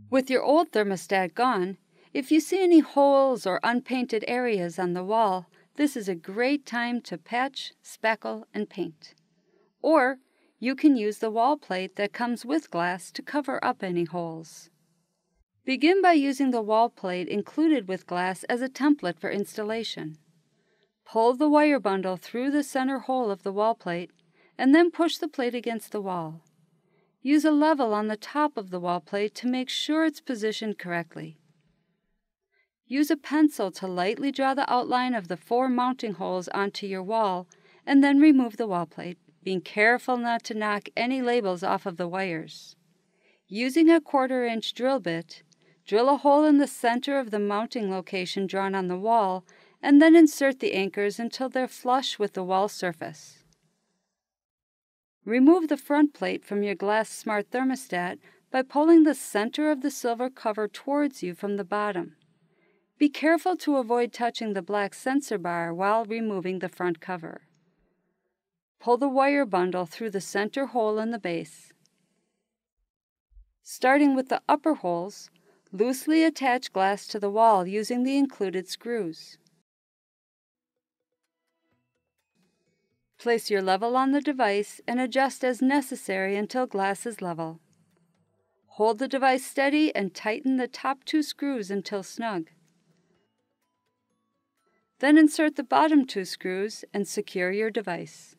With your old thermostat gone, if you see any holes or unpainted areas on the wall, this is a great time to patch, spackle, and paint. Or you can use the wall plate that comes with glass to cover up any holes. Begin by using the wall plate included with glass as a template for installation. Pull the wire bundle through the center hole of the wall plate and then push the plate against the wall. Use a level on the top of the wall plate to make sure it's positioned correctly. Use a pencil to lightly draw the outline of the 4 mounting holes onto your wall and then remove the wall plate, being careful not to knock any labels off of the wires. Using a 1/4-inch drill bit, drill a hole in the center of the mounting location drawn on the wall and then insert the anchors until they're flush with the wall surface. Remove the front plate from your Glass Smart thermostat by pulling the center of the silver cover towards you from the bottom. Be careful to avoid touching the black sensor bar while removing the front cover. Pull the wire bundle through the center hole in the base. Starting with the upper holes, loosely attach glass to the wall using the included screws. Place your level on the device and adjust as necessary until glass is level. Hold the device steady and tighten the top 2 screws until snug. Then insert the bottom 2 screws and secure your device.